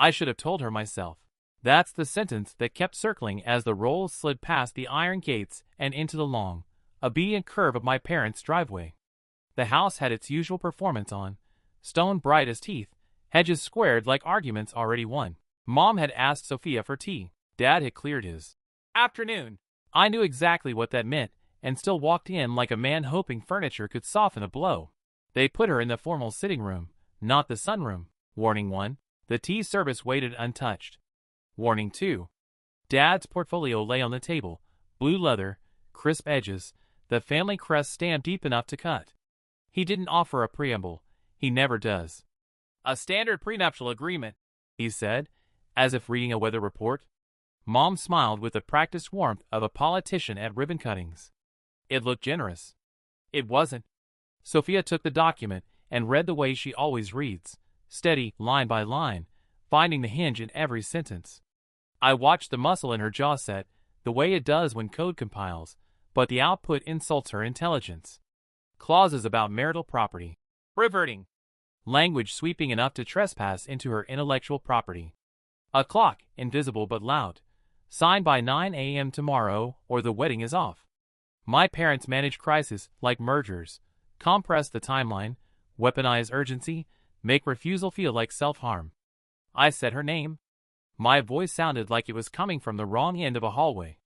I should have told her myself. That's the sentence that kept circling as the rolls slid past the iron gates and into the long, obedient curve of my parents' driveway. The house had its usual performance on, stone bright as teeth, hedges squared like arguments already won. Mom had asked Sophia for tea. Dad had cleared his afternoon. I knew exactly what that meant and still walked in like a man hoping furniture could soften a blow. They put her in the formal sitting room, not the sunroom. Warning 1. The tea service waited untouched. Warning 2. Dad's portfolio lay on the table, blue leather, crisp edges, the family crest stamped deep enough to cut. He didn't offer a preamble. He never does. A standard prenuptial agreement, he said, as if reading a weather report. Mom smiled with the practiced warmth of a politician at ribbon cuttings. It looked generous. It wasn't. Sophia took the document and read the way she always reads, steady, line by line, finding the hinge in every sentence. I watched the muscle in her jaw set, the way it does when code compiles, but the output insults her intelligence. Clauses about marital property. Reverting. Language sweeping enough to trespass into her intellectual property. A clock, invisible but loud. Signed by 9 a.m. tomorrow or the wedding is off. My parents manage crises like mergers, compress the timeline, weaponize urgency, make refusal feel like self-harm. I said her name. My voice sounded like it was coming from the wrong end of a hallway.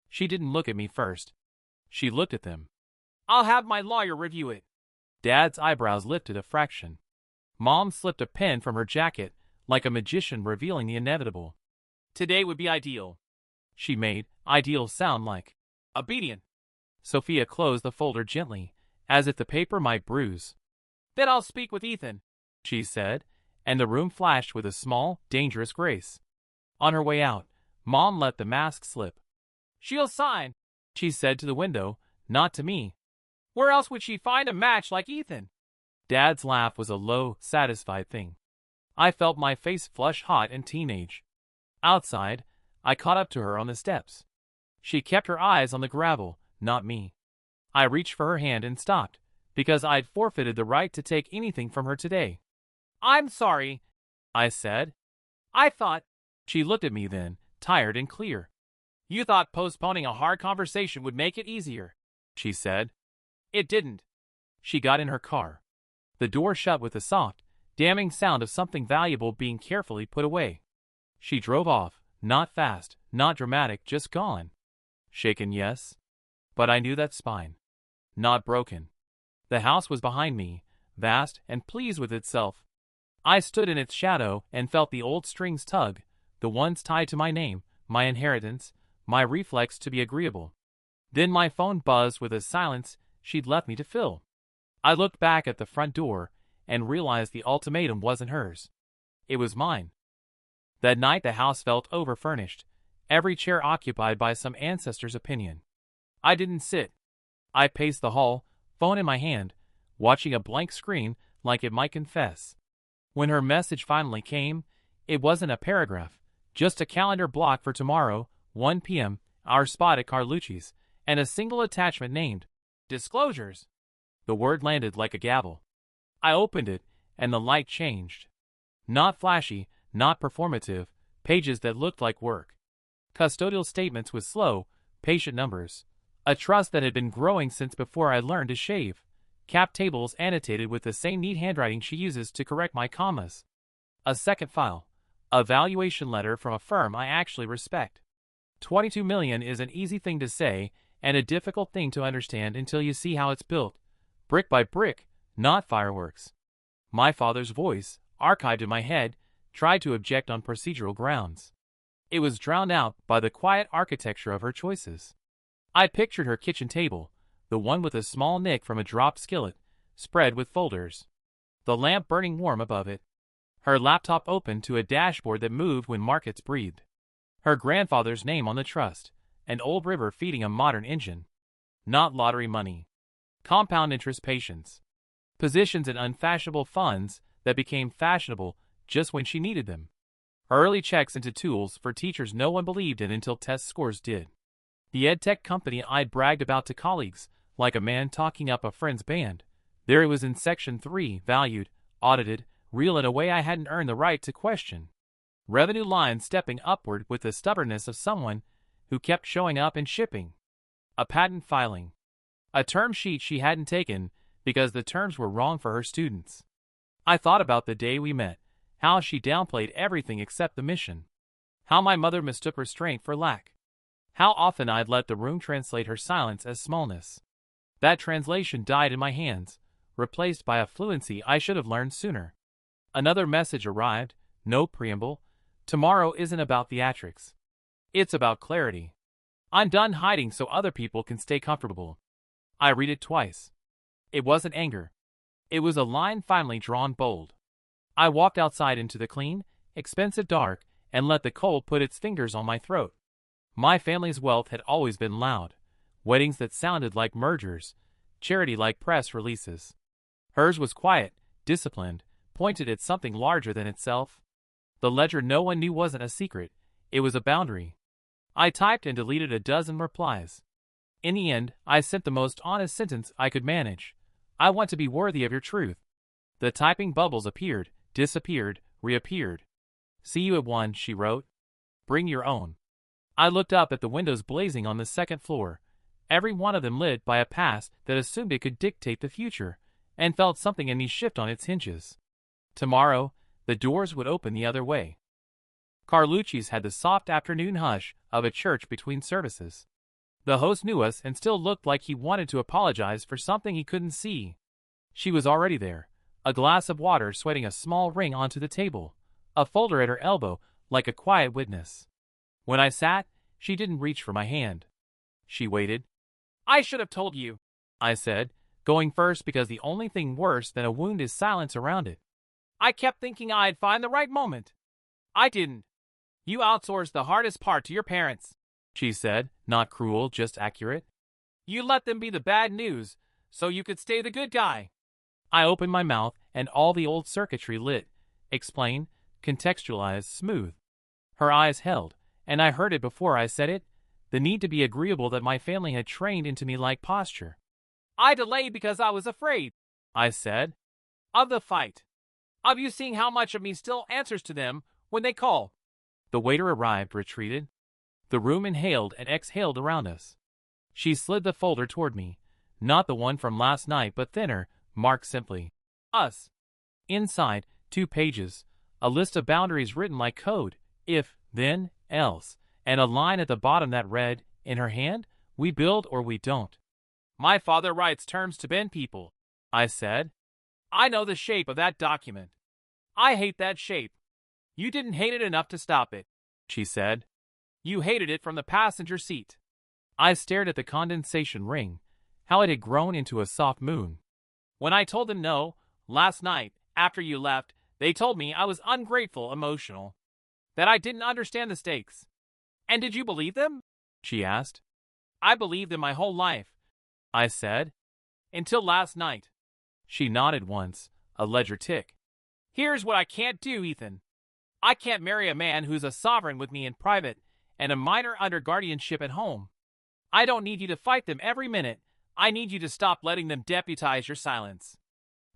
She didn't look at me first. She looked at them. I'll have my lawyer review it. Dad's eyebrows lifted a fraction. Mom slipped a pen from her jacket, like a magician revealing the inevitable. Today would be ideal. She made ideal sound like obedient. Sophia closed the folder gently, as if the paper might bruise. Then I'll speak with Ethan, she said, and the room flashed with a small, dangerous grace. On her way out, Mom let the mask slip. She'll sign, she said to the window, not to me. Where else would she find a match like Ethan? Dad's laugh was a low, satisfied thing. I felt my face flush hot and teenage. Outside, I caught up to her on the steps. She kept her eyes on the gravel, not me. I reached for her hand and stopped, because I'd forfeited the right to take anything from her today. I'm sorry, I said. I thought. She looked at me then, tired and clear. You thought postponing a hard conversation would make it easier, she said. It didn't. She got in her car. The door shut with a soft, damning sound of something valuable being carefully put away. She drove off, not fast, not dramatic, just gone. Shaken, yes. But I knew that spine. Not broken. The house was behind me, vast and pleased with itself. I stood in its shadow and felt the old strings tug, the ones tied to my name, my inheritance, my reflex to be agreeable. Then my phone buzzed with a silence she'd left me to fill. I looked back at the front door and realized the ultimatum wasn't hers. It was mine. That night the house felt overfurnished, every chair occupied by some ancestor's opinion. I didn't sit. I paced the hall, phone in my hand, watching a blank screen like it might confess. When her message finally came, it wasn't a paragraph, just a calendar block for tomorrow, 1 p.m., our spot at Carlucci's, and a single attachment named Disclosures. The word landed like a gavel. I opened it, and the light changed. Not flashy, not performative, pages that looked like work. Custodial statements with slow, patient numbers. A trust that had been growing since before I learned to shave. Cap tables annotated with the same neat handwriting she uses to correct my commas. A second file. A valuation letter from a firm I actually respect. 22 million is an easy thing to say and a difficult thing to understand until you see how it's built. Brick by brick, not fireworks. My father's voice, archived in my head, tried to object on procedural grounds. It was drowned out by the quiet architecture of her choices. I pictured her kitchen table, the one with a small nick from a dropped skillet, spread with folders. The lamp burning warm above it. Her laptop open to a dashboard that moved when markets breathed. Her grandfather's name on the trust, an old river feeding a modern engine. Not lottery money. Compound interest patience. Positions in unfashionable funds that became fashionable just when she needed them. Early checks into tools for teachers no one believed in until test scores did. The edtech company I'd bragged about to colleagues, like a man talking up a friend's band. There it was in Section 3, valued, audited, real in a way I hadn't earned the right to question. Revenue lines stepping upward with the stubbornness of someone who kept showing up in shipping. A patent filing. A term sheet she hadn't taken because the terms were wrong for her students. I thought about the day we met, how she downplayed everything except the mission. How my mother mistook restraint for lack. How often I'd let the room translate her silence as smallness. That translation died in my hands, replaced by a fluency I should have learned sooner. Another message arrived, no preamble. Tomorrow isn't about theatrics. It's about clarity. I'm done hiding so other people can stay comfortable. I read it twice. It wasn't anger. It was a line finally drawn bold. I walked outside into the clean, expensive dark and let the cold put its fingers on my throat. My family's wealth had always been loud. Weddings that sounded like mergers, charity like press releases. Hers was quiet, disciplined, pointed at something larger than itself. The ledger no one knew wasn't a secret, it was a boundary. I typed and deleted a dozen replies. In the end, I sent the most honest sentence I could manage. I want to be worthy of your truth. The typing bubbles appeared, disappeared, reappeared. See you at 1, she wrote. Bring your own. I looked up at the windows blazing on the second floor, every one of them lit by a past that assumed it could dictate the future, and felt something in me shift on its hinges. Tomorrow, the doors would open the other way. Carlucci's had the soft afternoon hush of a church between services. The host knew us and still looked like he wanted to apologize for something he couldn't see. She was already there, a glass of water sweating a small ring onto the table, a folder at her elbow like a quiet witness. When I sat, she didn't reach for my hand. She waited. I should have told you, I said, going first because the only thing worse than a wound is silence around it. I kept thinking I'd find the right moment. I didn't. You outsourced the hardest part to your parents, she said, not cruel, just accurate. You let them be the bad news, so you could stay the good guy. I opened my mouth and all the old circuitry lit, explain, contextualize, smooth. Her eyes held, and I heard it before I said it, the need to be agreeable that my family had trained into me like posture. I delayed because I was afraid, I said, of the fight. Of you seeing how much of me still answers to them when they call. The waiter arrived, retreated. The room inhaled and exhaled around us. She slid the folder toward me, not the one from last night but thinner, marked simply, Us. Inside, 2 pages, a list of boundaries written like code, if, then, else, and a line at the bottom that read, in her hand, we build or we don't. My father writes terms to bend people, I said. I know the shape of that document. I hate that shape. You didn't hate it enough to stop it, she said. You hated it from the passenger seat. I stared at the condensation ring, how it had grown into a soft moon. When I told them no, last night, after you left, they told me I was ungrateful, emotional, that I didn't understand the stakes. And did you believe them? She asked. I believed them my whole life, I said. Until last night. She nodded once, a ledger tick. Here's what I can't do, Ethan. I can't marry a man who's a sovereign with me in private and a minor under guardianship at home. I don't need you to fight them every minute. I need you to stop letting them deputize your silence.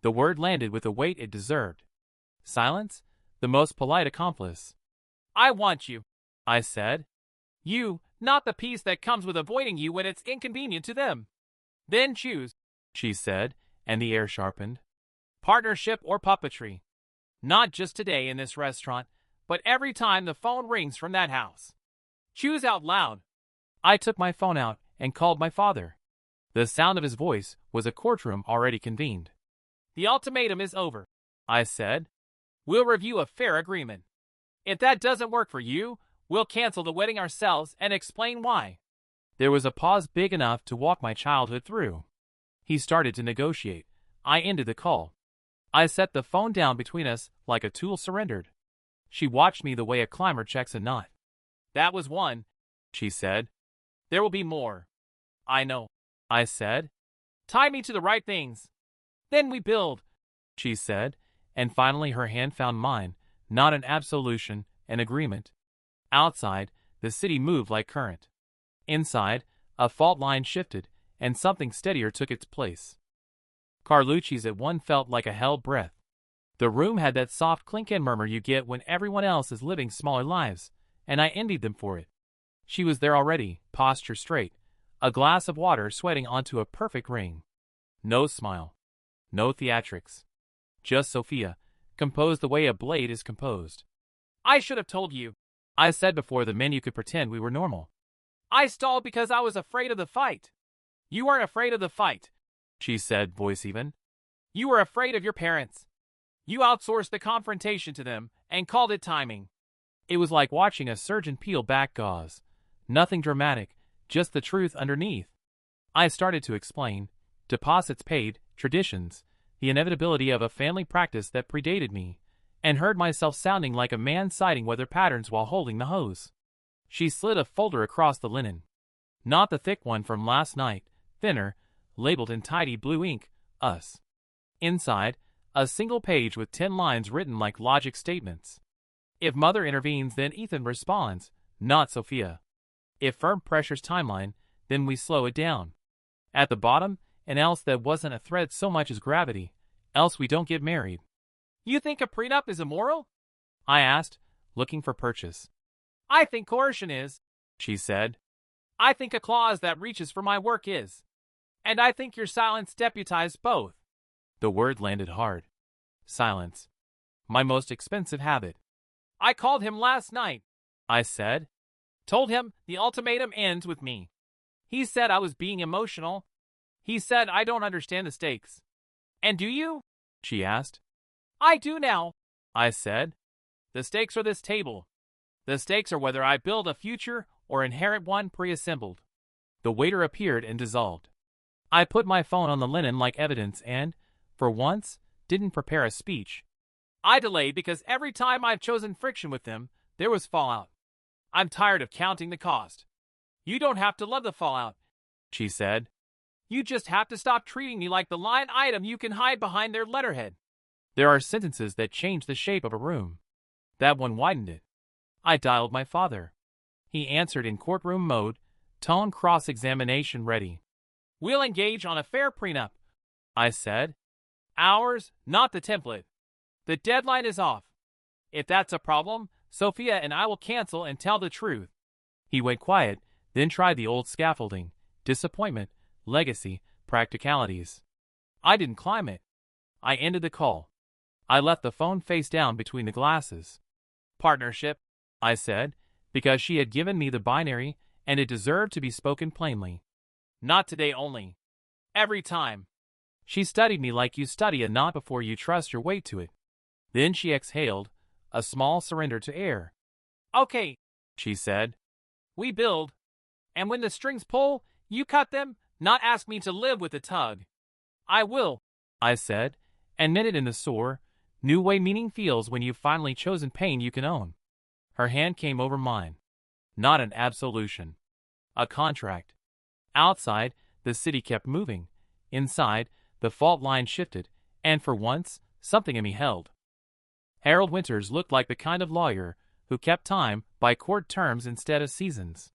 The word landed with the weight it deserved. Silence? The most polite accomplice. I want you, I said. You, not the peace that comes with avoiding you when it's inconvenient to them. Then choose, she said, and the air sharpened. Partnership or puppetry. Not just today in this restaurant, but every time the phone rings from that house. Choose out loud. I took my phone out and called my father. The sound of his voice was a courtroom already convened. The ultimatum is over, I said. We'll review a fair agreement. If that doesn't work for you, we'll cancel the wedding ourselves and explain why. There was a pause big enough to walk my childhood through. He started to negotiate. I ended the call. I set the phone down between us like a tool surrendered. She watched me the way a climber checks a knot. That was one, she said. There will be more. I know, I said. Tie me to the right things. Then we build, she said, and finally her hand found mine, not an absolution, an agreement. Outside, the city moved like current. Inside, a fault line shifted, and something steadier took its place. Carlucci's at 1 felt like a held breath. The room had that soft clink and murmur you get when everyone else is living smaller lives, and I envied them for it. She was there already, posture straight, a glass of water sweating onto a perfect ring. No smile. No theatrics. Just Sophia, composed the way a blade is composed. I should have told you, I said before the menu could pretend we were normal. I stalled because I was afraid of the fight. You weren't afraid of the fight, she said, voice even. You were afraid of your parents. You outsourced the confrontation to them and called it timing. It was like watching a surgeon peel back gauze. Nothing dramatic, just the truth underneath. I started to explain. Deposits paid, traditions, the inevitability of a family practice that predated me, and heard myself sounding like a man citing weather patterns while holding the hose. She slid a folder across the linen. Not the thick one from last night, thinner, labeled in tidy blue ink, us. Inside, a single page with 10 lines written like logic statements. If mother intervenes, then Ethan responds, not Sophia. If firm pressures timeline, then we slow it down. At the bottom, and else that wasn't a thread so much as gravity, else we don't get married. You think a prenup is immoral? I asked, looking for purchase. I think coercion is, she said. I think a clause that reaches for my work is. And I think your silence deputized both. The word landed hard. Silence. My most expensive habit. I called him last night, I said. Told him the ultimatum ends with me. He said I was being emotional. He said I don't understand the stakes. And do you? She asked. I do now, I said. The stakes are this table. The stakes are whether I build a future or inherit one pre-assembled. The waiter appeared and dissolved. I put my phone on the linen like evidence and, for once, didn't prepare a speech. I delayed because every time I've chosen friction with them, there was fallout. I'm tired of counting the cost. You don't have to love the fallout, she said. You just have to stop treating me like the line item you can hide behind their letterhead. There are sentences that change the shape of a room. That one widened it. I dialed my father. He answered in courtroom mode, tone cross-examination ready. We'll engage on a fair prenup, I said. Ours, not the template. The deadline is off. If that's a problem, Sophia and I will cancel and tell the truth. He went quiet, then tried the old scaffolding, disappointment, legacy, practicalities. I didn't climb it. I ended the call. I left the phone face down between the glasses. Partnership, I said, because she had given me the binary and it deserved to be spoken plainly. Not today only. Every time. She studied me like you study a knot before you trust your weight to it. Then she exhaled, a small surrender to air. Okay, she said. We build. And when the strings pull, you cut them, not ask me to live with the tug. I will, I said, and meant it in the sore, new way meaning feels when you've finally chosen pain you can own. Her hand came over mine. Not an absolution. A contract. Outside, the city kept moving. Inside, the fault line shifted, and for once, something in me held. Harold Winters looked like the kind of lawyer who kept time by court terms instead of seasons.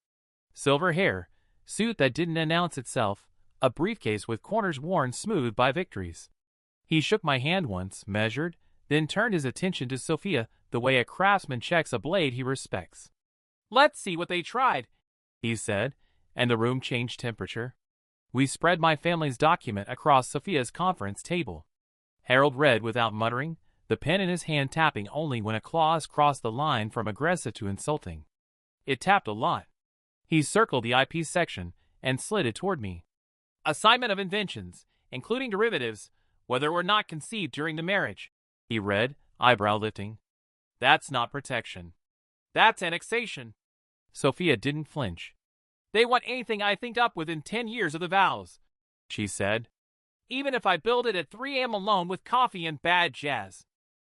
Silver hair, suit that didn't announce itself, a briefcase with corners worn smooth by victories. He shook my hand once, measured, then turned his attention to Sophia the way a craftsman checks a blade he respects. Let's see what they tried, he said, and the room changed temperature. We spread my family's document across Sophia's conference table. Harold read without muttering, the pen in his hand tapping only when a clause crossed the line from aggressive to insulting. It tapped a lot. He circled the IP section and slid it toward me. Assignment of inventions, including derivatives, whether or not conceived during the marriage, he read, eyebrow lifting. That's not protection. That's annexation. Sophia didn't flinch. They want anything I think up within 10 years of the vows, she said. Even if I build it at 3 a.m. alone with coffee and bad jazz.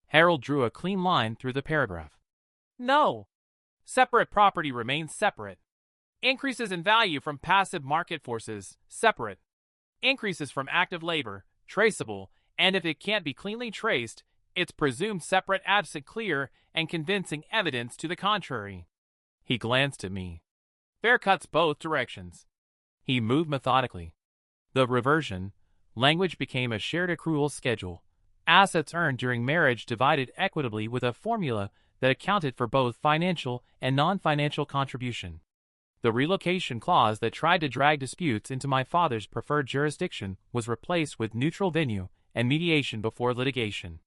Harold drew a clean line through the paragraph. No. Separate property remains separate. Increases in value from passive market forces, separate. Increases from active labor, traceable, and if it can't be cleanly traced, it's presumed separate absent clear and convincing evidence to the contrary. He glanced at me. Fair cuts both directions. He moved methodically. The reversion, language became a shared accrual schedule. Assets earned during marriage divided equitably with a formula that accounted for both financial and non-financial contribution. The relocation clause that tried to drag disputes into my father's preferred jurisdiction was replaced with neutral venue and mediation before litigation.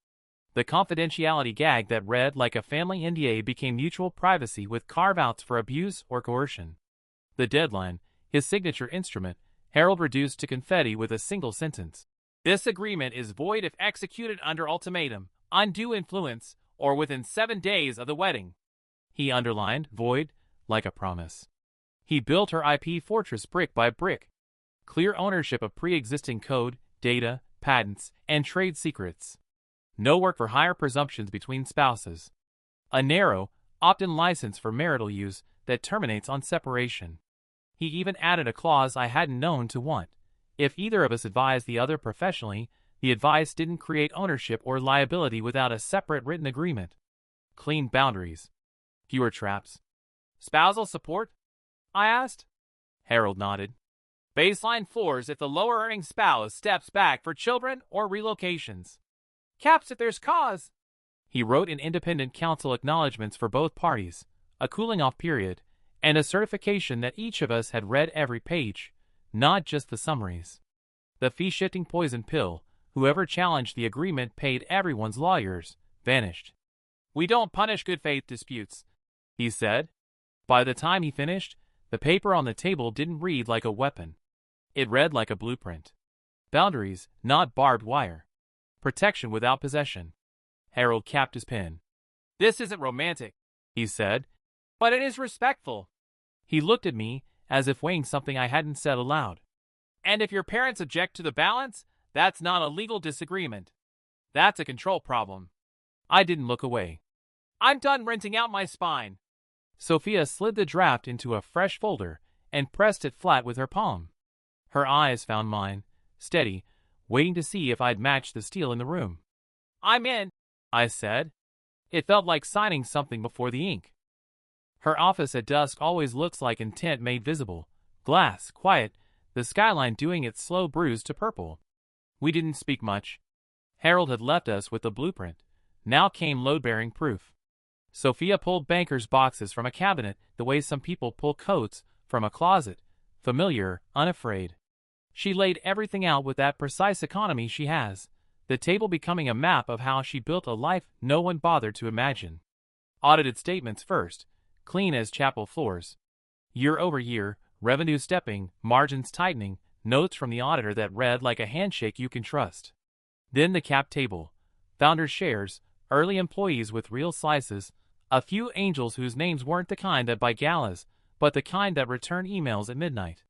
The confidentiality gag that read like a family NDA became mutual privacy with carve-outs for abuse or coercion. The deadline, his signature instrument, Harold reduced to confetti with a single sentence. This agreement is void if executed under ultimatum, undue influence, or within 7 days of the wedding. He underlined void like a promise. He built her IP fortress brick by brick. Clear ownership of pre-existing code, data, patents, and trade secrets. No work-for-hire presumptions between spouses. A narrow, opt-in license for marital use that terminates on separation. He even added a clause I hadn't known to want. If either of us advised the other professionally, the advice didn't create ownership or liability without a separate written agreement. Clean boundaries. Fewer traps. Spousal support? I asked. Harold nodded. Baseline floors if the lower-earning spouse steps back for children or relocations. Caps if there's cause. He wrote in independent counsel acknowledgments for both parties, a cooling-off period, and a certification that each of us had read every page, not just the summaries. The fee-shifting poison pill, whoever challenged the agreement paid everyone's lawyers, vanished. We don't punish good faith disputes, he said. By the time he finished, the paper on the table didn't read like a weapon. It read like a blueprint. Boundaries, not barbed wire. Protection without possession. Harold capped his pen. This isn't romantic, he said, but it is respectful. He looked at me as if weighing something I hadn't said aloud. And if your parents object to the balance, that's not a legal disagreement. That's a control problem. I didn't look away. I'm done renting out my spine. Sophia slid the draft into a fresh folder and pressed it flat with her palm. Her eyes found mine, steady, waiting to see if I'd matched the steel in the room. I'm in, I said. It felt like signing something before the ink. Her office at dusk always looks like intent made visible. Glass, quiet, the skyline doing its slow bruise to purple. We didn't speak much. Harold had left us with the blueprint. Now came load-bearing proof. Sophia pulled banker's boxes from a cabinet the way some people pull coats from a closet, familiar, unafraid. She laid everything out with that precise economy she has, the table becoming a map of how she built a life no one bothered to imagine. Audited statements first, clean as chapel floors. Year over year, revenue stepping, margins tightening, notes from the auditor that read like a handshake you can trust. Then the cap table, founders' shares, early employees with real slices, a few angels whose names weren't the kind that buy galas, but the kind that return emails at midnight.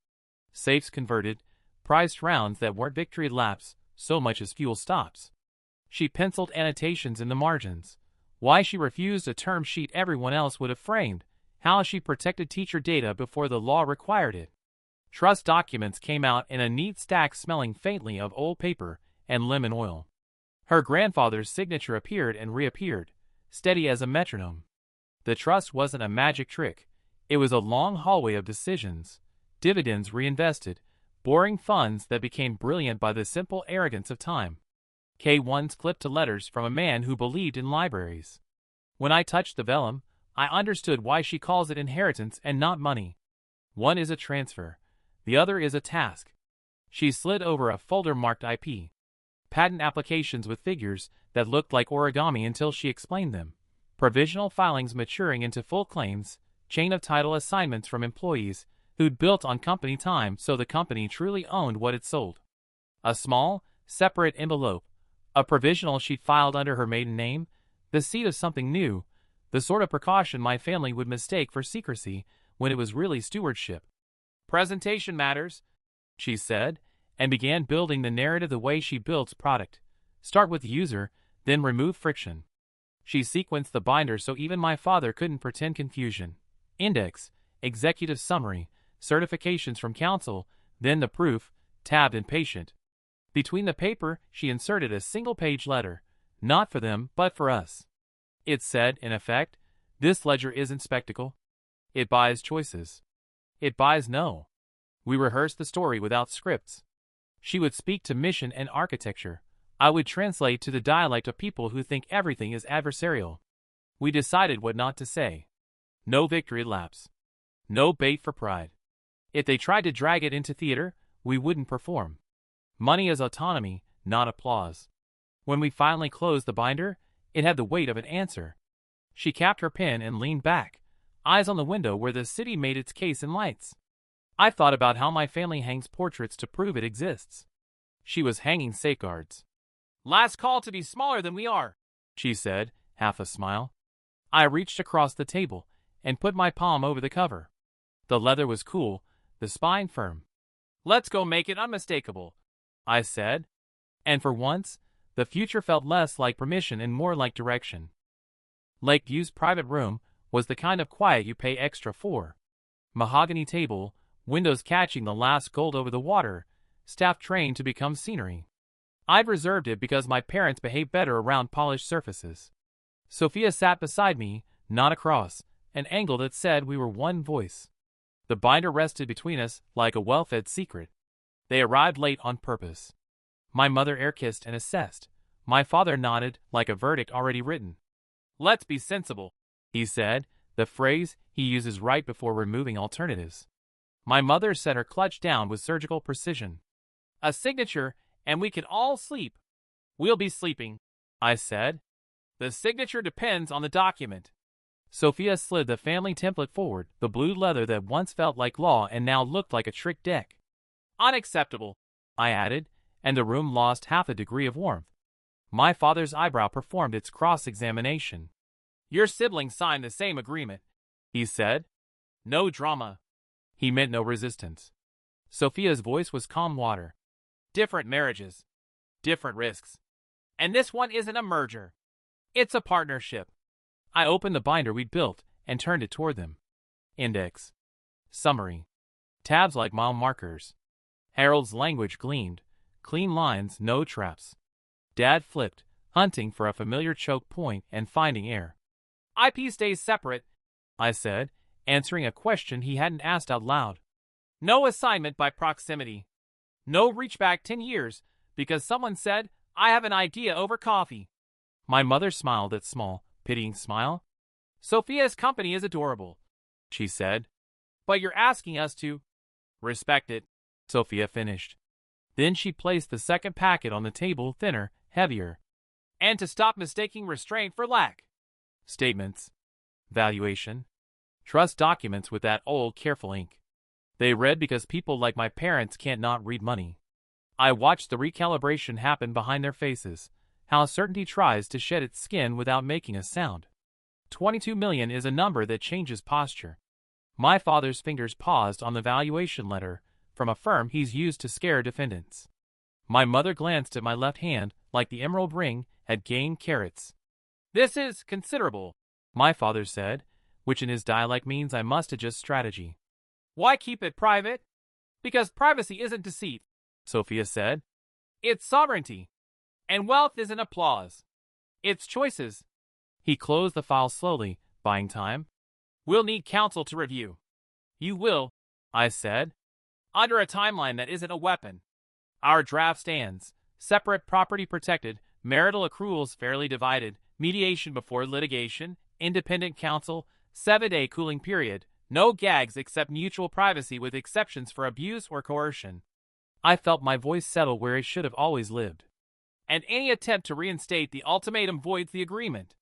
Safes converted, priced rounds that weren't victory laps, so much as fuel stops. She penciled annotations in the margins. Why she refused a term sheet everyone else would have framed, how she protected teacher data before the law required it. Trust documents came out in a neat stack smelling faintly of old paper and lemon oil. Her grandfather's signature appeared and reappeared, steady as a metronome. The trust wasn't a magic trick. It was a long hallway of decisions, dividends reinvested, boring funds that became brilliant by the simple arrogance of time. K1s clipped to letters from a man who believed in libraries. When I touched the vellum, I understood why she calls it inheritance and not money. One is a transfer. The other is a task. She slid over a folder marked IP. Patent applications with figures that looked like origami until she explained them. Provisional filings maturing into full claims, chain of title assignments from employees who'd built on company time so the company truly owned what it sold. A small, separate envelope, a provisional she'd filed under her maiden name, the seed of something new, the sort of precaution my family would mistake for secrecy when it was really stewardship. Presentation matters, she said, and began building the narrative the way she builds product. Start with the user, then remove friction. She sequenced the binder so even my father couldn't pretend confusion. Index, executive summary, certifications from counsel, then the proof, tabbed and patient. Between the paper, she inserted a single-page letter, not for them, but for us. It said, in effect, this ledger isn't spectacle. It buys choices. It buys no. We rehearsed the story without scripts. She would speak to mission and architecture. I would translate to the dialect of people who think everything is adversarial. We decided what not to say. No victory laps. No bait for pride. If they tried to drag it into theater, we wouldn't perform. Money is autonomy, not applause. When we finally closed the binder, it had the weight of an answer. She capped her pen and leaned back, eyes on the window where the city made its case in lights. I thought about how my family hangs portraits to prove it exists. She was hanging safeguards. "Last call to be smaller than we are," she said, half a smile. I reached across the table and put my palm over the cover. The leather was cool, the spine firm. "Let's go make it unmistakable," I said. And for once, the future felt less like permission and more like direction. Lakeview's private room was the kind of quiet you pay extra for. Mahogany table, windows catching the last gold over the water, staff trained to become scenery. I'd reserved it because my parents behaved better around polished surfaces. Sophia sat beside me, not across, an angle that said we were one voice. The binder rested between us like a well-fed secret. They arrived late on purpose. My mother air-kissed and assessed. My father nodded like a verdict already written. "Let's be sensible," he said, the phrase he uses right before removing alternatives. My mother set her clutch down with surgical precision. "A signature, and we can all sleep." "We'll be sleeping," I said. "The signature depends on the document." Sophia slid the family template forward, the blue leather that once felt like law and now looked like a trick deck. "Unacceptable," I added, and the room lost half a degree of warmth. My father's eyebrow performed its cross-examination. "Your siblings signed the same agreement," he said. "No drama." He meant no resistance. Sophia's voice was calm water. "Different marriages. Different risks. And this one isn't a merger. It's a partnership." I opened the binder we'd built and turned it toward them. Index. Summary. Tabs like mile markers. Harold's language gleamed. Clean lines, no traps. Dad flipped, hunting for a familiar choke point and finding air. "IP stays separate," I said, answering a question he hadn't asked out loud. "No assignment by proximity. No reach back 10 years because someone said I have an idea over coffee." My mother smiled that small, pitying smile. "Sophia's company is adorable," she said. "But you're asking us to respect it," Sophia finished. Then she placed the second packet on the table, thinner, heavier. "And to stop mistaking restraint for lack." Statements. Valuation. Trust documents with that old, careful ink. They read because people like my parents can't not read money. I watched the recalibration happen behind their faces, how certainty tries to shed its skin without making a sound. 22 million is a number that changes posture. My father's fingers paused on the valuation letter from a firm he's used to scare defendants. My mother glanced at my left hand like the emerald ring had gained carats. "This is considerable," my father said, which in his dialect means I must adjust strategy. "Why keep it private?" "Because privacy isn't deceit," Sophia said. "It's sovereignty. And wealth isn't applause. It's choices." He closed the file slowly, buying time. "We'll need counsel to review." "You will," I said. "Under a timeline that isn't a weapon. Our draft stands. Separate property protected, marital accruals fairly divided, mediation before litigation, independent counsel, 7-day cooling period, no gags except mutual privacy with exceptions for abuse or coercion." I felt my voice settle where it should have always lived. "And any attempt to reinstate the ultimatum voids the agreement."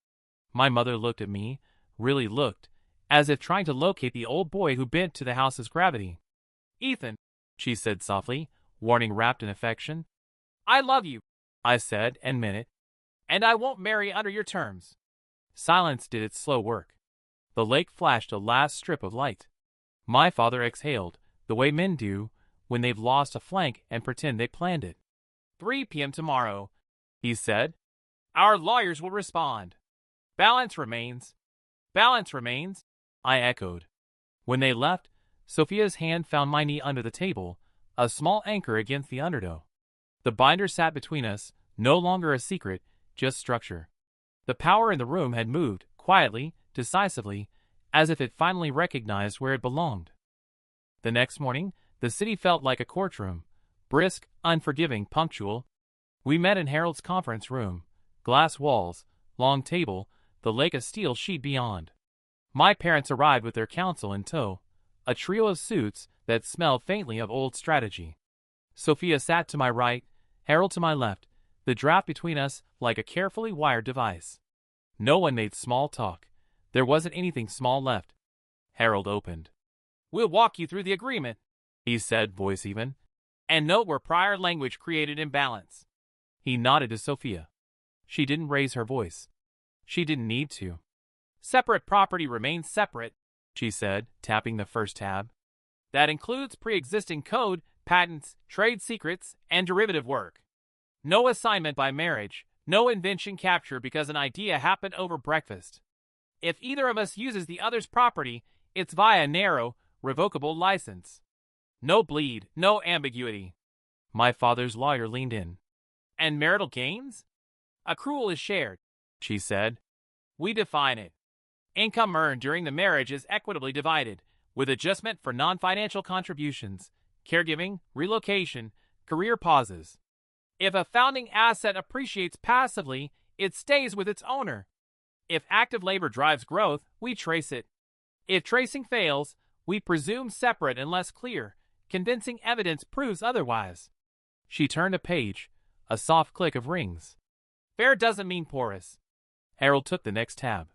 My mother looked at me, really looked, as if trying to locate the old boy who bent to the house's gravity. "Ethan," she said softly, warning wrapped in affection. "I love you," I said and meant it. "And I won't marry under your terms." Silence did its slow work. The lake flashed a last strip of light. My father exhaled, the way men do when they've lost a flank and pretend they planned it. 3 p.m. tomorrow, he said. "Our lawyers will respond. Balance remains." "Balance remains," I echoed. When they left, Sophia's hand found my knee under the table, a small anchor against the undertow. The binder sat between us, no longer a secret, just structure. The power in the room had moved, quietly, decisively, as if it finally recognized where it belonged. The next morning, the city felt like a courtroom, brisk, unforgiving, punctual. We met in Harold's conference room. Glass walls, long table, the lake a steel sheet beyond. My parents arrived with their counsel in tow, a trio of suits that smelled faintly of old strategy. Sophia sat to my right, Harold to my left, the draft between us like a carefully wired device. No one made small talk. There wasn't anything small left. Harold opened. "We'll walk you through the agreement," he said, voice even, "and note where prior language created imbalance." He nodded to Sophia. She didn't raise her voice. She didn't need to. "Separate property remains separate," she said, tapping the first tab. "That includes pre-existing code, patents, trade secrets, and derivative work. No assignment by marriage, no invention capture because an idea happened over breakfast. If either of us uses the other's property, it's via narrow, revocable license. No bleed, no ambiguity." My father's lawyer leaned in. "And marital gains? Accrual is shared," she said. "We define it. Income earned during the marriage is equitably divided, with adjustment for non-financial contributions, caregiving, relocation, career pauses. If a founding asset appreciates passively, it stays with its owner. If active labor drives growth, we trace it. If tracing fails, we presume separate unless clear, convincing evidence proves otherwise." She turned a page, a soft click of rings. "Fair doesn't mean porous." Harold took the next tab.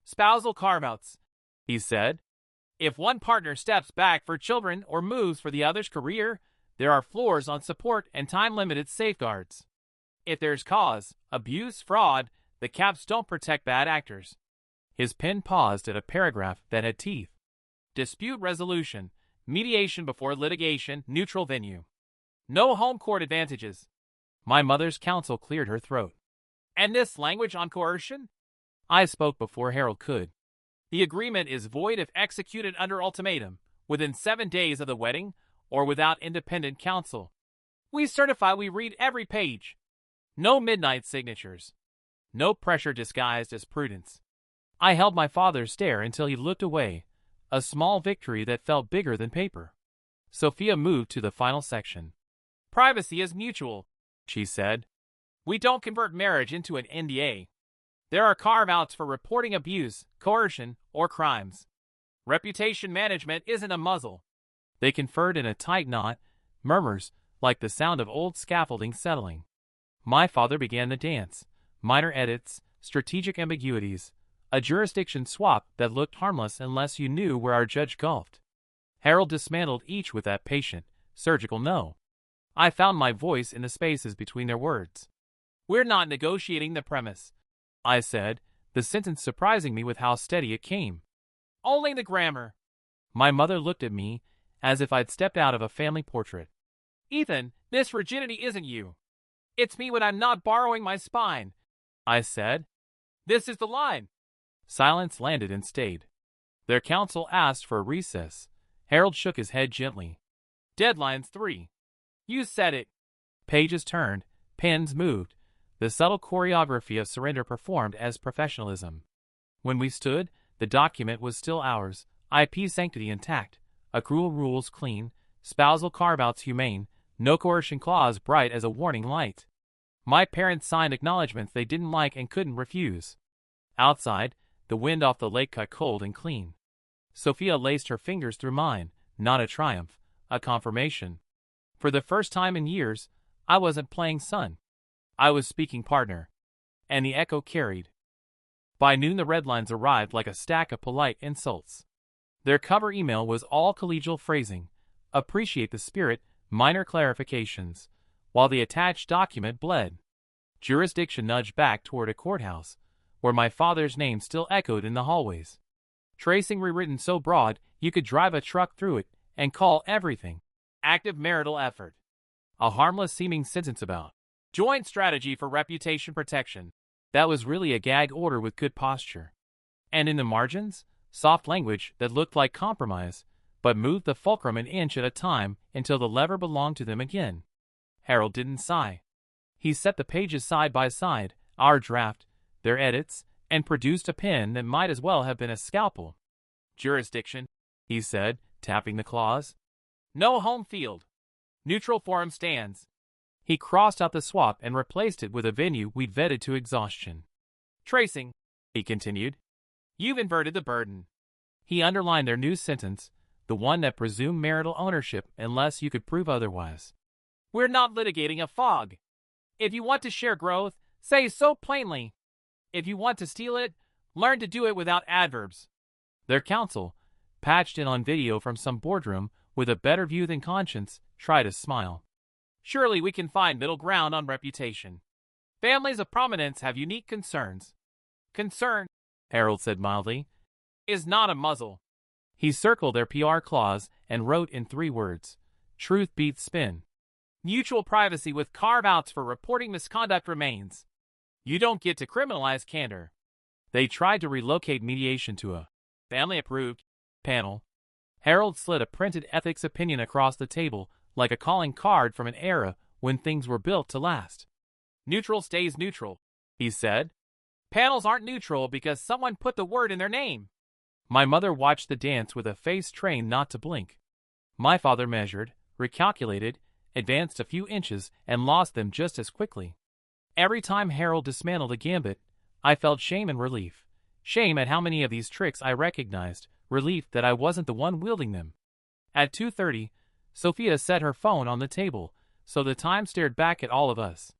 "Spousal carve-outs," he said. "If one partner steps back for children or moves for the other's career, there are floors on support and time-limited safeguards. If there's cause, abuse, fraud, the caps don't protect bad actors." His pen paused at a paragraph that had teeth. "Dispute resolution, mediation before litigation, neutral venue. No home court advantages." My mother's counsel cleared her throat. "And this language on coercion?" I spoke before Harold could. "The agreement is void if executed under ultimatum, within 7 days of the wedding, or without independent counsel. We certify we read every page. No midnight signatures. No pressure disguised as prudence." I held my father's stare until he looked away, a small victory that felt bigger than paper. Sophia moved to the final section. "Privacy is mutual," she said. "We don't convert marriage into an NDA. There are carve-outs for reporting abuse, coercion, or crimes. Reputation management isn't a muzzle." They conferred in a tight knot, murmurs like the sound of old scaffolding settling. My father began the dance, minor edits, strategic ambiguities, a jurisdiction swap that looked harmless unless you knew where our judge golfed. Harold dismantled each with that patient, surgical no. I found my voice in the spaces between their words. "We're not negotiating the premise," I said, the sentence surprising me with how steady it came. "Only the grammar." My mother looked at me as if I'd stepped out of a family portrait. "Ethan, this rigidity isn't you. It's me when I'm not borrowing my spine," I said. "This is the line." Silence landed and stayed. Their counsel asked for a recess. Harold shook his head gently. "Deadline's 3. You said it." Pages turned, pens moved, the subtle choreography of surrender performed as professionalism. When we stood, the document was still ours, IP sanctity intact, accrual rules clean, spousal carve-outs humane, no coercion clause bright as a warning light. My parents signed acknowledgments they didn't like and couldn't refuse. Outside, the wind off the lake cut cold and clean. Sophia laced her fingers through mine, not a triumph, a confirmation. For the first time in years, I wasn't playing son. I was speaking partner. And the echo carried. By noon the red lines arrived like a stack of polite insults. Their cover email was all collegial phrasing, appreciate the spirit, minor clarifications, while the attached document bled. Jurisdiction nudged back toward a courthouse, where my father's name still echoed in the hallways. Tracing rewritten so broad you could drive a truck through it and call everything active marital effort. A harmless-seeming sentence about joint strategy for reputation protection. That was really a gag order with good posture. And in the margins, soft language that looked like compromise, but moved the fulcrum an inch at a time until the lever belonged to them again. Harold didn't sigh. He set the pages side by side, our draft, their edits, and produced a pen that might as well have been a scalpel. "Jurisdiction," he said, tapping the clause. "No home field. Neutral forum stands." He crossed out the swap and replaced it with a venue we'd vetted to exhaustion. Tracing, he continued. You've inverted the burden. He underlined their new sentence, the one that presumed marital ownership unless you could prove otherwise. We're not litigating a fog. If you want to share growth, say so plainly. If you want to steal it, learn to do it without adverbs. Their counsel, patched in on video from some boardroom with a better view than conscience, tried to smile. Surely we can find middle ground on reputation. Families of prominence have unique concerns. Concern, Harold said mildly, is not a muzzle. He circled their PR clause and wrote in 3 words, truth beats spin. Mutual privacy with carve-outs for reporting misconduct remains. You don't get to criminalize candor. They tried to relocate mediation to a family-approved panel. Harold slid a printed ethics opinion across the table like a calling card from an era when things were built to last. Neutral stays neutral, he said. Panels aren't neutral because someone put the word in their name. My mother watched the dance with a face trained not to blink. My father measured, recalculated, advanced a few inches, and lost them just as quickly. Every time Harold dismantled a gambit, I felt shame and relief. Shame at how many of these tricks I recognized, relief that I wasn't the one wielding them. At 2:30, Sophia set her phone on the table, so the time stared back at all of us.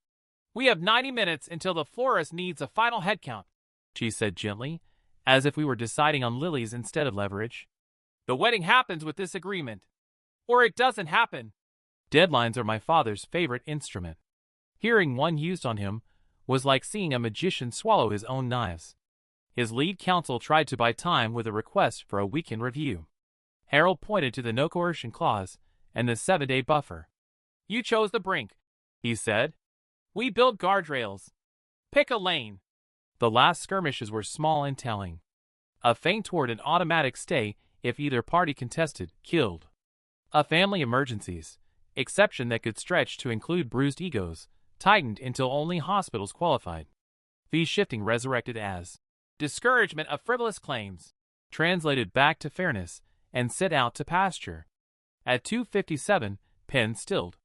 We have 90 minutes until the florist needs a final head count, she said gently, as if we were deciding on lilies instead of leverage. The wedding happens with this agreement. Or it doesn't happen. Deadlines are my father's favorite instrument. Hearing one used on him was like seeing a magician swallow his own knives. His lead counsel tried to buy time with a request for a weekend review. Harold pointed to the no coercion clause and the 7-day buffer. You chose the brink, he said. We build guardrails. Pick a lane. The last skirmishes were small and telling. A feint toward an automatic stay if either party contested, killed. A family emergencies, exception that could stretch to include bruised egos, tightened until only hospitals qualified. Fee shifting resurrected as discouragement of frivolous claims, translated back to fairness, and set out to pasture. At 2:57, pen stilled.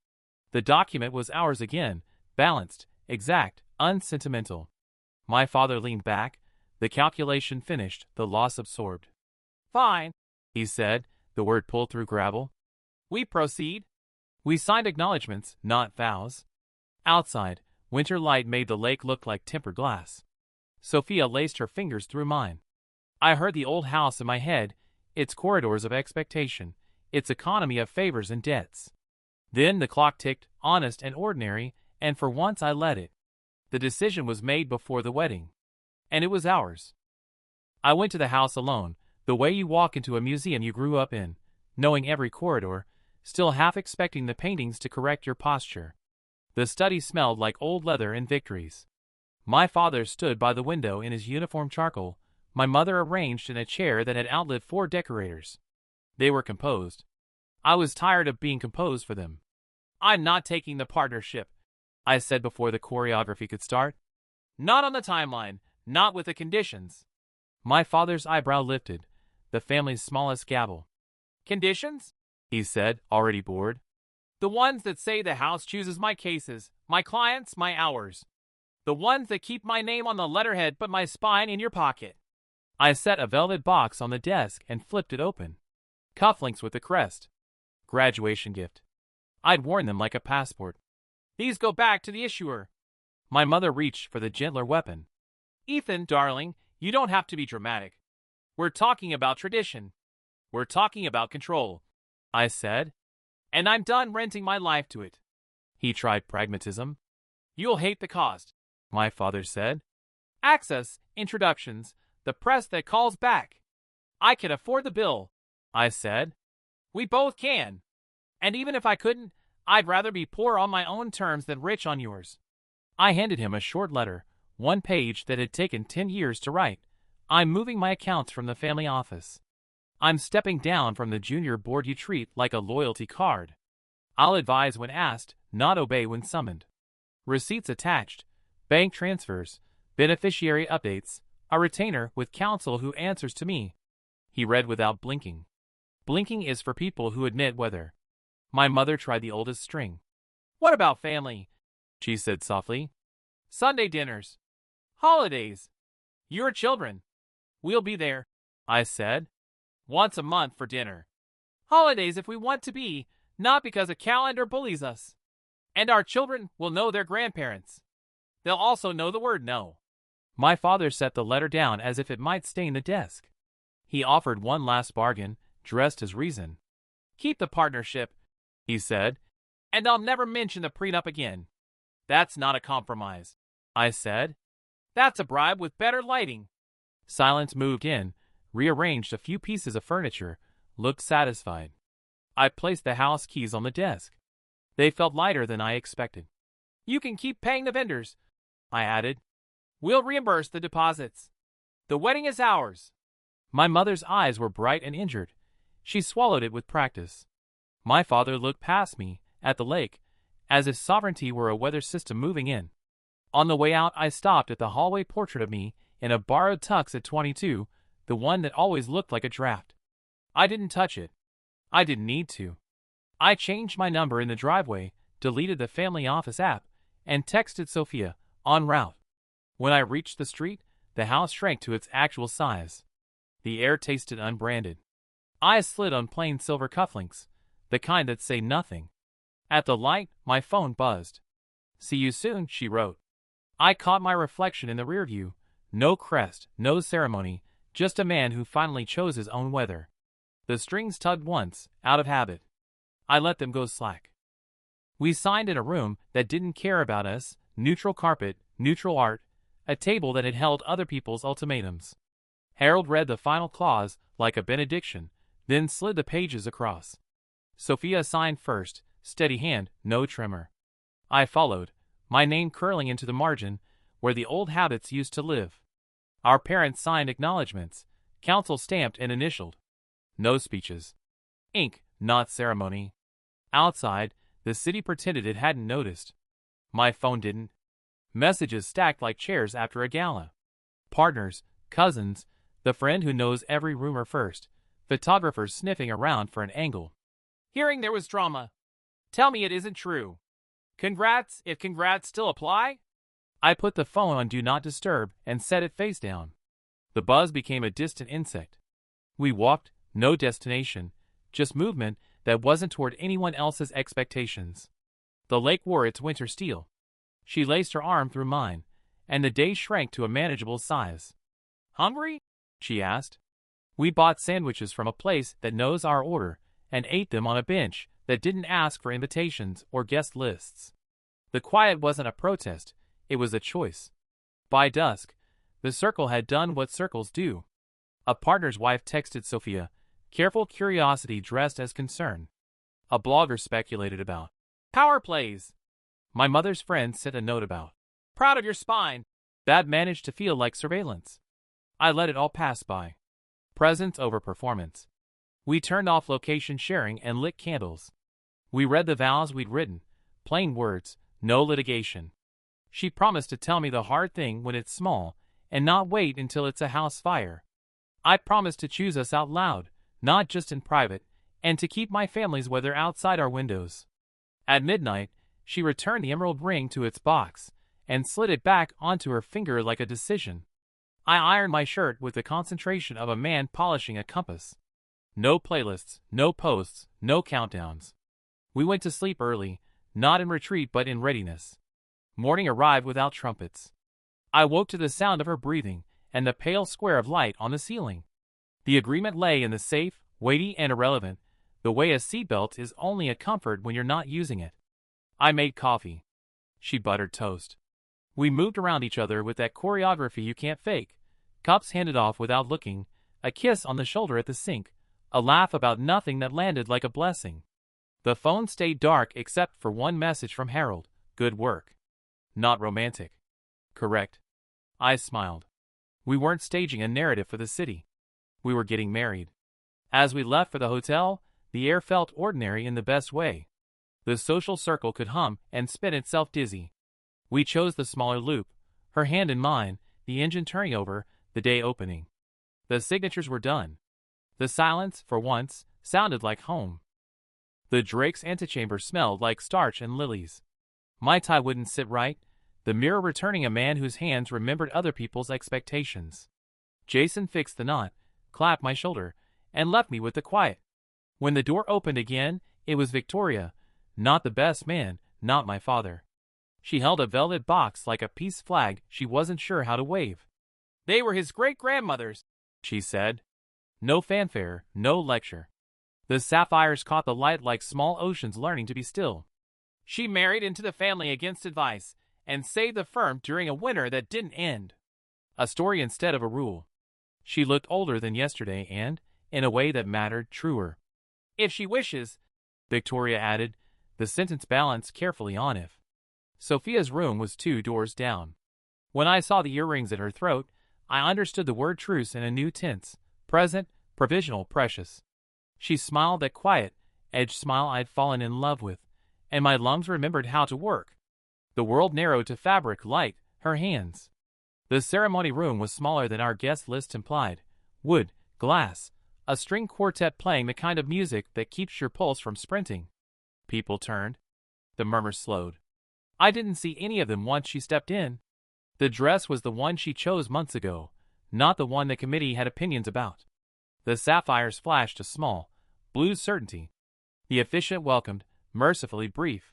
The document was ours again, balanced, exact, unsentimental. My father leaned back, the calculation finished, the loss absorbed. Fine, he said, the word pulled through gravel. We proceed. We signed acknowledgments, not vows. Outside, winter light made the lake look like tempered glass. Sophia laced her fingers through mine. I heard the old house in my head, its corridors of expectation, its economy of favors and debts. Then the clock ticked, honest and ordinary, and for once I let it. The decision was made before the wedding. And it was ours. I went to the house alone, the way you walk into a museum you grew up in, knowing every corridor, still half expecting the paintings to correct your posture. The study smelled like old leather and victories. My father stood by the window in his uniform charcoal, my mother arranged in a chair that had outlived 4 decorators. They were composed. I was tired of being composed for them. I'm not taking the partnership, I said before the choreography could start. Not on the timeline, not with the conditions. My father's eyebrow lifted, the family's smallest gabble. Conditions? He said, already bored. The ones that say the house chooses my cases, my clients, my hours. The ones that keep my name on the letterhead but my spine in your pocket. I set a velvet box on the desk and flipped it open. Cufflinks with the crest. Graduation gift. I'd worn them like a passport. These go back to the issuer. My mother reached for the gentler weapon. Ethan, darling, you don't have to be dramatic. We're talking about tradition. We're talking about control, I said. And I'm done renting my life to it. He tried pragmatism. You'll hate the cost, my father said. Access, introductions, the press that calls back. I can afford the bill, I said. We both can. And even if I couldn't, I'd rather be poor on my own terms than rich on yours. I handed him a short letter, 1 page that had taken 10 years to write. I'm moving my accounts from the family office. I'm stepping down from the junior board you treat like a loyalty card. I'll advise when asked, not obey when summoned. Receipts attached, bank transfers, beneficiary updates, a retainer with counsel who answers to me. He read without blinking. Blinking is for people who admit whether. My mother tried the oldest string. What about family? she said softly. Sunday dinners. Holidays. Your children. We'll be there, I said. Once a month for dinner. Holidays if we want to be, not because a calendar bullies us. And our children will know their grandparents. They'll also know the word no. My father set the letter down as if it might stain the desk. He offered one last bargain, dressed as reason. Keep the partnership, he said, and I'll never mention the prenup again. That's not a compromise, I said. That's a bribe with better lighting. Silence moved in, rearranged a few pieces of furniture, looked satisfied. I placed the house keys on the desk. They felt lighter than I expected. You can keep paying the vendors, I added. We'll reimburse the deposits. The wedding is ours. My mother's eyes were bright and injured. She swallowed it with practice. My father looked past me, at the lake, as if sovereignty were a weather system moving in. On the way out, I stopped at the hallway portrait of me in a borrowed tux at 22, the one that always looked like a draft. I didn't touch it. I didn't need to. I changed my number in the driveway, deleted the family office app, and texted Sophia, en route. When I reached the street, the house shrank to its actual size. The air tasted unbranded. Eyes slid on plain silver cufflinks, the kind that say nothing. At the light, my phone buzzed. See you soon, she wrote. I caught my reflection in the rearview. No crest, no ceremony, just a man who finally chose his own weather. The strings tugged once, out of habit. I let them go slack. We signed in a room that didn't care about us, neutral carpet, neutral art, a table that had held other people's ultimatums. Harold read the final clause like a benediction, then slid the pages across. Sophia signed first, steady hand, no tremor. I followed, my name curling into the margin, where the old habits used to live. Our parents signed acknowledgments, council stamped and initialed. No speeches. Ink, not ceremony. Outside, the city pretended it hadn't noticed. My phone didn't. Messages stacked like chairs after a gala. Partners, cousins, the friend who knows every rumor first, photographers sniffing around for an angle. Hearing there was drama. Tell me it isn't true. Congrats, if congrats still apply? I put the phone on Do Not Disturb and set it face down. The buzz became a distant insect. We walked, no destination, just movement that wasn't toward anyone else's expectations. The lake wore its winter steel. She laced her arm through mine, and the day shrank to a manageable size. Hungry? She asked. We bought sandwiches from a place that knows our order and ate them on a bench that didn't ask for invitations or guest lists. The quiet wasn't a protest, it was a choice. By dusk, the circle had done what circles do. A partner's wife texted Sophia, careful curiosity dressed as concern. A blogger speculated about power plays. My mother's friend sent a note about proud of your spine. That managed to feel like surveillance. I let it all pass by. Presence over performance. We turned off location sharing and lit candles. We read the vows we'd written, plain words, no litigation. She promised to tell me the hard thing when it's small, and not wait until it's a house fire. I promised to choose us out loud, not just in private, and to keep my family's weather outside our windows. At midnight, she returned the emerald ring to its box, and slid it back onto her finger like a decision. I ironed my shirt with the concentration of a man polishing a compass. No playlists, no posts, no countdowns. We went to sleep early, not in retreat but in readiness. Morning arrived without trumpets. I woke to the sound of her breathing and the pale square of light on the ceiling. The agreement lay in the safe, weighty and irrelevant, the way a seatbelt is only a comfort when you're not using it. I made coffee. She buttered toast. We moved around each other with that choreography you can't fake. Cups handed off without looking, a kiss on the shoulder at the sink, a laugh about nothing that landed like a blessing. The phone stayed dark except for one message from Harold, good work. Not romantic. Correct. I smiled. We weren't staging a narrative for the city. We were getting married. As we left for the hotel, the air felt ordinary in the best way. The social circle could hum and spin itself dizzy. We chose the smaller loop, her hand in mine, the engine turning over, the day opening. The signatures were done. The silence, for once, sounded like home. The Drake's antechamber smelled like starch and lilies. My tie wouldn't sit right, the mirror returning a man whose hands remembered other people's expectations. Jason fixed the knot, clapped my shoulder, and left me with the quiet. When the door opened again, it was Victoria, not the best man, not my father. She held a velvet box like a peace flag she wasn't sure how to wave. They were his great-grandmothers, she said. No fanfare, no lecture. The sapphires caught the light like small oceans learning to be still. She married into the family against advice, and saved the firm during a winter that didn't end. A story instead of a rule. She looked older than yesterday and, in a way that mattered, truer. If she wishes, Victoria added, the sentence balanced carefully on if. Sophia's room was 2 doors down. When I saw the earrings at her throat, I understood the word truce in a new tense, present, provisional, precious. She smiled that quiet, edged smile I'd fallen in love with, and my lungs remembered how to work. The world narrowed to fabric, light, her hands. The ceremony room was smaller than our guest list implied. Wood, glass, a string quartet playing the kind of music that keeps your pulse from sprinting. People turned. The murmurs slowed. I didn't see any of them once she stepped in. The dress was the one she chose months ago, not the one the committee had opinions about. The sapphires flashed a small, blue certainty. The officiant welcomed, mercifully brief.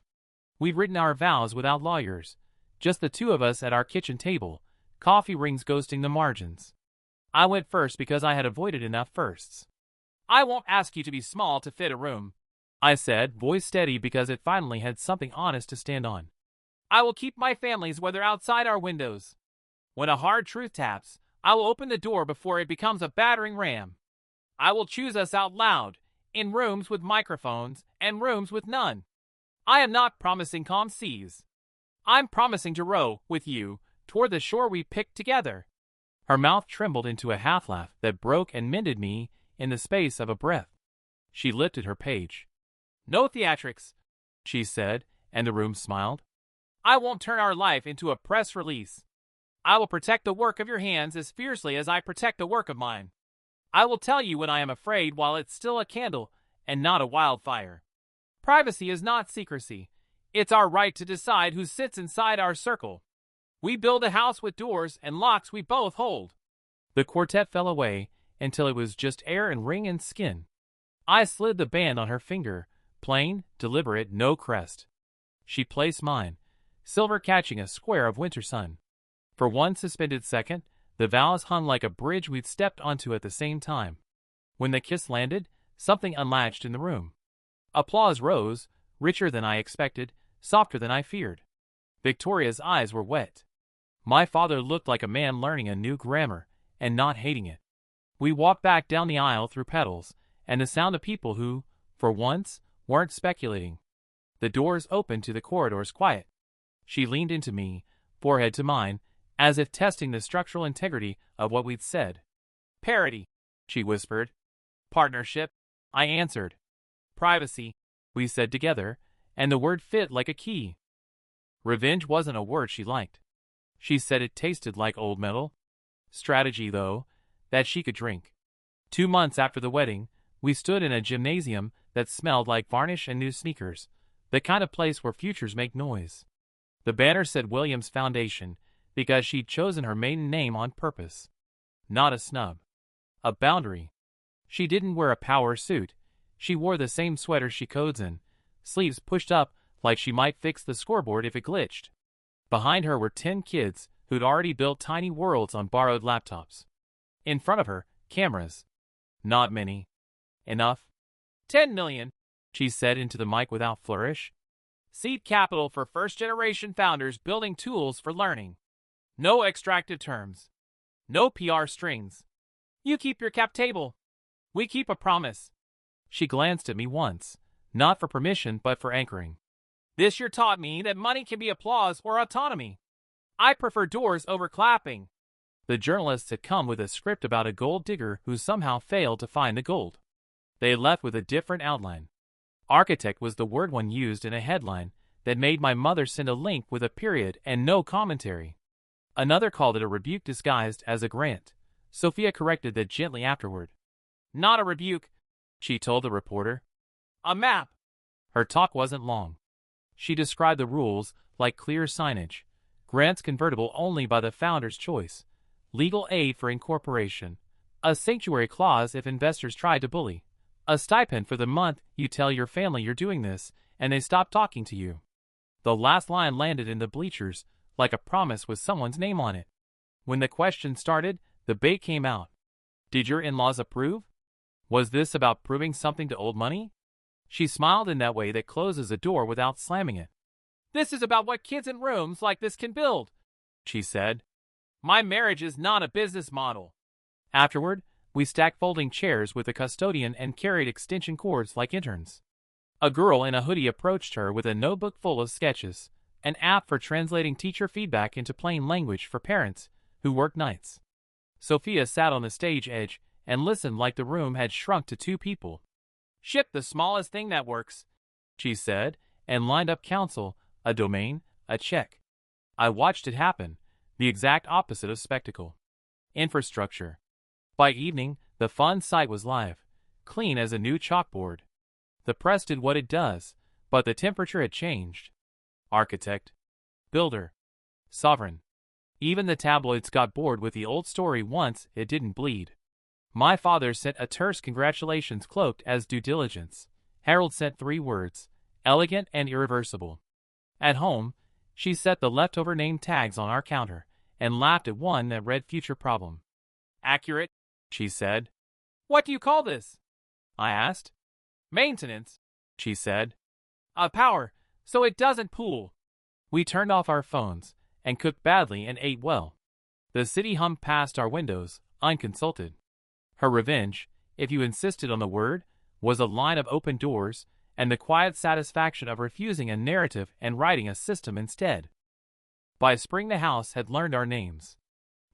We'd written our vows without lawyers, just the 2 of us at our kitchen table, coffee rings ghosting the margins. I went first because I had avoided enough firsts. I won't ask you to be small to fit a room, I said, voice steady because it finally had something honest to stand on. I will keep my family's weather outside our windows. When a hard truth taps, I will open the door before it becomes a battering ram. I will choose us out loud, in rooms with microphones and rooms with none. I am not promising calm seas. I'm promising to row, with you, toward the shore we picked together. Her mouth trembled into a half-laugh that broke and mended me in the space of a breath. She lifted her page. No theatrics, she said, and the room smiled. I won't turn our life into a press release. I will protect the work of your hands as fiercely as I protect the work of mine. I will tell you when I am afraid while it's still a candle and not a wildfire. Privacy is not secrecy. It's our right to decide who sits inside our circle. We build a house with doors and locks we both hold. The quartet fell away until it was just air and ring and skin. I slid the band on her finger, plain, deliberate, no crest. She placed mine, silver catching a square of winter sun. For one suspended second, the vows hung like a bridge we'd stepped onto at the same time. When the kiss landed, something unlatched in the room. Applause rose, richer than I expected, softer than I feared. Victoria's eyes were wet. My father looked like a man learning a new grammar, and not hating it. We walked back down the aisle through petals, and the sound of people who, for once, weren't speculating. The doors opened to the corridors quiet. She leaned into me, forehead to mine, as if testing the structural integrity of what we'd said. Parity, she whispered. Partnership, I answered. Privacy, we said together, and the word fit like a key. Revenge wasn't a word she liked. She said it tasted like old metal. Strategy, though, that she could drink. 2 months after the wedding, we stood in a gymnasium that smelled like varnish and new sneakers, the kind of place where futures make noise. The banner said Williams Foundation because she'd chosen her maiden name on purpose. Not a snub. A boundary. She didn't wear a power suit. She wore the same sweater she codes in, sleeves pushed up like she might fix the scoreboard if it glitched. Behind her were 10 kids who'd already built tiny worlds on borrowed laptops. In front of her, cameras. Not many. Enough. 10 million, she said into the mic without flourish. Seed capital for first-generation founders building tools for learning. No extracted terms. No PR strings. You keep your cap table. We keep a promise. She glanced at me once, not for permission but for anchoring. This year taught me that money can be applause or autonomy. I prefer doors over clapping. The journalists had come with a script about a gold digger who somehow failed to find the gold. They left with a different outline. Architect was the word one used in a headline that made my mother send a link with a period and no commentary. Another called it a rebuke disguised as a grant. Sophia corrected that gently afterward. Not a rebuke, she told the reporter. A map. Her talk wasn't long. She described the rules like clear signage, grants convertible only by the founder's choice, legal aid for incorporation, a sanctuary clause if investors try to bully, a stipend for the month you tell your family you're doing this and they stop talking to you. The last line landed in the bleachers like a promise with someone's name on it. When the question started, the bait came out. Did your in-laws approve? Was this about proving something to old money? She smiled in that way that closes a door without slamming it. This is about what kids in rooms like this can build, she said. My marriage is not a business model. Afterward, we stacked folding chairs with a custodian and carried extension cords like interns. A girl in a hoodie approached her with a notebook full of sketches, an app for translating teacher feedback into plain language for parents who work nights. Sophia sat on the stage edge and listened like the room had shrunk to 2 people. Ship the smallest thing that works, she said, and lined up counsel, a domain, a check. I watched it happen, the exact opposite of spectacle. Infrastructure. By evening, the fun site was live, clean as a new chalkboard. The press did what it does, but the temperature had changed. Architect, builder, sovereign. Even the tabloids got bored with the old story once it didn't bleed. My father sent a terse congratulations cloaked as due diligence. Harold sent 3 words, elegant and irreversible. At home, she set the leftover name tags on our counter and laughed at one that read future problem. Accurate, she said. What do you call this? I asked. Maintenance, she said. Power, so it doesn't pool. We turned off our phones and cooked badly and ate well. The city hummed past our windows, unconsulted. Her revenge, if you insisted on the word, was a line of open doors and the quiet satisfaction of refusing a narrative and writing a system instead. By spring the house had learned our names.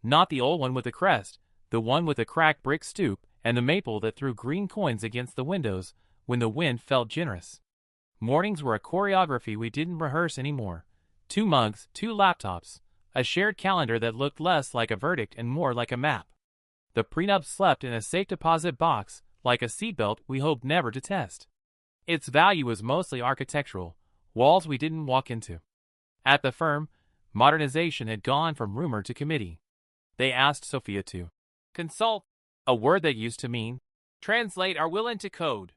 Not the old one with the crest, the one with the cracked brick stoop and the maple that threw green coins against the windows when the wind felt generous. Mornings were a choreography we didn't rehearse anymore. 2 mugs, 2 laptops, a shared calendar that looked less like a verdict and more like a map. The prenup slept in a safe deposit box, like a seatbelt we hoped never to test. Its value was mostly architectural, walls we didn't walk into. At the firm, modernization had gone from rumor to committee. They asked Sophia to consult, a word that used to mean translate our will into code.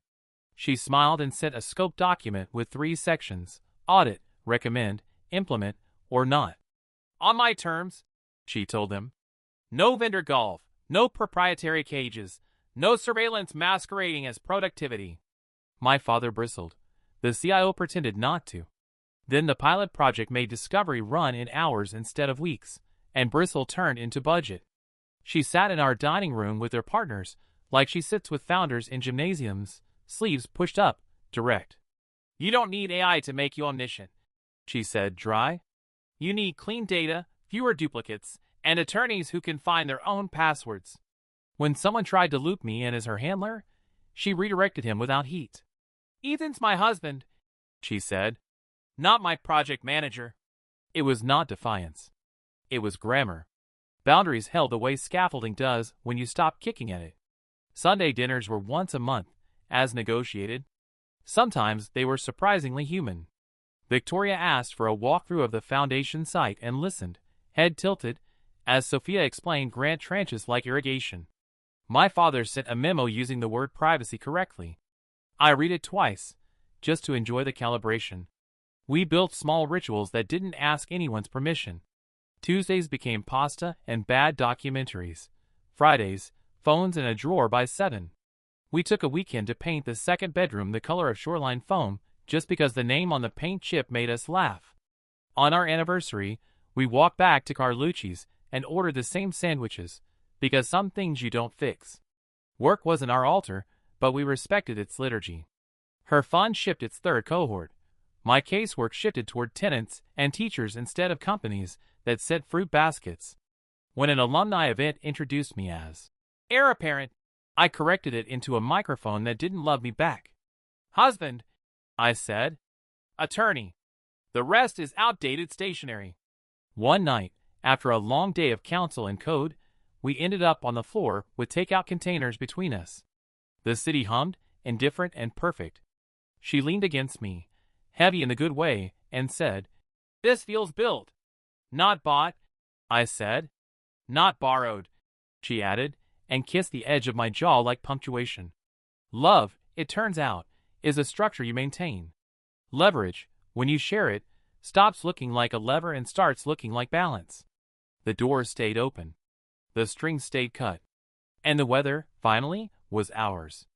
She smiled and sent a scope document with 3 sections, audit, recommend, implement, or not. On my terms, she told them. No vendor golf, no proprietary cages, no surveillance masquerading as productivity. My father bristled. The CIO pretended not to. Then the pilot project made discovery run in hours instead of weeks, and bristle turned into budget. She sat in our dining room with her partners, like she sits with founders in gymnasiums, sleeves pushed up, direct. You don't need AI to make you omniscient, she said, dry. You need clean data, fewer duplicates, and attorneys who can find their own passwords. When someone tried to loop me in as her handler, she redirected him without heat. Ethan's my husband, she said, not my project manager. It was not defiance. It was grammar. Boundaries held the way scaffolding does when you stop kicking at it. Sunday dinners were once a month, as negotiated. Sometimes they were surprisingly human. Victoria asked for a walkthrough of the foundation site and listened, head tilted, as Sophia explained grant tranches like irrigation. My father sent a memo using the word privacy correctly. I read it twice, just to enjoy the calibration. We built small rituals that didn't ask anyone's permission. Tuesdays became pasta and bad documentaries. Fridays, phones in a drawer by 7. We took a weekend to paint the second bedroom the color of shoreline foam just because the name on the paint chip made us laugh. On our anniversary, we walked back to Carlucci's and ordered the same sandwiches, because some things you don't fix. Work wasn't our altar, but we respected its liturgy. Her fund shipped its 3rd cohort. My casework shifted toward tenants and teachers instead of companies that sent fruit baskets. When an alumni event introduced me as heir apparent, I corrected it into a microphone that didn't love me back. Husband, I said. Attorney. The rest is outdated stationery. One night, after a long day of counsel and code, we ended up on the floor with takeout containers between us. The city hummed, indifferent and perfect. She leaned against me, heavy in the good way, and said, This feels built, not bought, I said. Not borrowed, she added, and kissed the edge of my jaw like punctuation. Love, it turns out, is a structure you maintain. Leverage, when you share it, stops looking like a lever and starts looking like balance. The doors stayed open. The strings stayed cut. And the weather, finally, was ours.